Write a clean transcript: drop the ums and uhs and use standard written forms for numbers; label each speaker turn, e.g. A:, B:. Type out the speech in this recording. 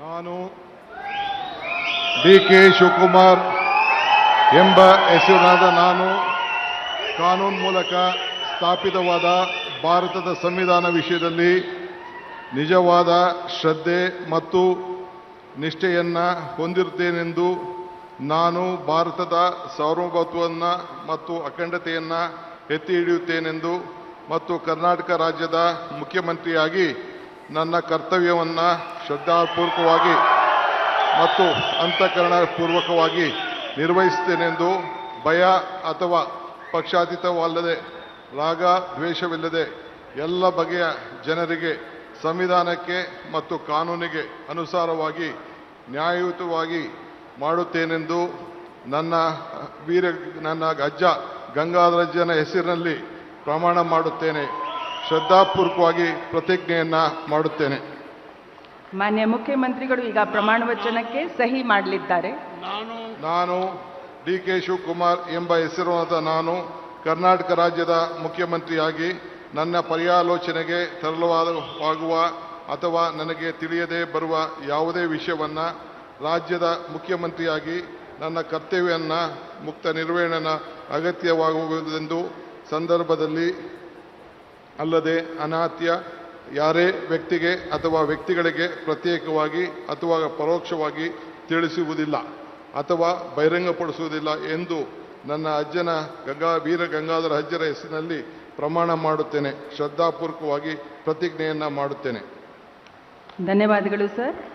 A: ನಾನು ಡಿ.ಕೆ. ಶಿವಕುಮಾರ್ ಎಂಬ ಹೆಸರಿನಾದ ನಾನು ಕಾನೂನು ಮೂಲಕ ಸ್ಥಾಪಿತವಾದ ಭಾರತದ ಸಂವಿಧಾನ ವಿಷಯದಲ್ಲಿ ನಿಜವಾದ ಶ್ರದ್ಧೆ ಮತ್ತು ನಿಷ್ಠೆಯನ್ನು ಹೊಂದಿರುತ್ತೇನೆಂದು ನಾನು ಭಾರತದ ಸಾರ್ವಭೌಮತ್ವವನ್ನು ಮತ್ತು ಅಖಂಡತೆಯನ್ನು ಎತ್ತಿ ಹಿಡಿಯುತ್ತೇನೆಂದು ಮತ್ತು ಕರ್ನಾಟಕ ರಾಜ್ಯದ ಮುಖ್ಯಮಂತ್ರಿಯಾಗಿ ನನ್ನ ಕರ್ತವ್ಯವನ್ನು ಶ್ರದ್ಧಾಪೂರ್ವಕವಾಗಿ ಮತ್ತು ಅಂತಃಕರಣಪೂರ್ವಕವಾಗಿ ನಿರ್ವಹಿಸುತ್ತೇನೆಂದು ಭಯ ಅಥವಾ ಪಕ್ಷಾತೀತವಲ್ಲದೆ ರಾಗ ದ್ವೇಷವಿಲ್ಲದೆ ಎಲ್ಲ ಬಗೆಯ ಜನರಿಗೆ ಸಂವಿಧಾನಕ್ಕೆ ಮತ್ತು ಕಾನೂನಿಗೆ ಅನುಸಾರವಾಗಿ ನ್ಯಾಯಯುತವಾಗಿ ಮಾಡುತ್ತೇನೆಂದು ನನ್ನ ಅಜ್ಜ ಗಂಗಾಧರಜ್ಜನ ಹೆಸರಿನಲ್ಲಿ ಪ್ರಮಾಣ ಮಾಡುತ್ತೇನೆ. ಶ್ರದ್ಧಾಪೂರ್ವಕವಾಗಿ ಪ್ರತಿಜ್ಞೆಯನ್ನು ಮಾಡುತ್ತೇನೆ.
B: ಮಾನ್ಯ ಮುಖ್ಯಮಂತ್ರಿಗಳು ಈಗ ಪ್ರಮಾಣ ವಚನಕ್ಕೆ ಸಹಿ ಮಾಡಲಿದ್ದಾರೆ.
A: ನಾನು ಡಿ.ಕೆ. ಶಿವಕುಮಾರ್ ಎಂಬ ಹೆಸರಾದ ನಾನು ಕರ್ನಾಟಕ ರಾಜ್ಯದ ಮುಖ್ಯಮಂತ್ರಿಯಾಗಿ ನನ್ನ ಪರ್ಯಾಲೋಚನೆಗೆ ತರಲಾಗುವ ಅಥವಾ ನನಗೆ ತಿಳಿಯದೇ ಬರುವ ಯಾವುದೇ ವಿಷಯವನ್ನು ರಾಜ್ಯದ ಮುಖ್ಯಮಂತ್ರಿಯಾಗಿ ನನ್ನ ಕರ್ತವ್ಯವನ್ನು ಮುಕ್ತ ನಿರ್ವಹಣೆ ಅಗತ್ಯವಾಗುವುದೆಂದು ಸಂದರ್ಭದಲ್ಲಿ ಅಲ್ಲದೆ ಅನಾತ್ಯ ಯಾರೇ ವ್ಯಕ್ತಿಗೆ ಅಥವಾ ವ್ಯಕ್ತಿಗಳಿಗೆ ಪ್ರತ್ಯೇಕವಾಗಿ ಅಥವಾ ಪರೋಕ್ಷವಾಗಿ ತಿಳಿಸುವುದಿಲ್ಲ ಅಥವಾ ಬಹಿರಂಗಪಡಿಸುವುದಿಲ್ಲ ಎಂದು ನನ್ನ ಅಜ್ಜನ ವೀರ ಗಂಗಾಧರ ಅಜ್ಜರ ಹೆಸರಿನಲ್ಲಿ ಪ್ರಮಾಣ ಮಾಡುತ್ತೇನೆ. ಶ್ರದ್ಧಾಪೂರ್ವಕವಾಗಿ ಪ್ರತಿಜ್ಞೆಯನ್ನು ಮಾಡುತ್ತೇನೆ.
B: ಧನ್ಯವಾದಗಳು ಸರ್.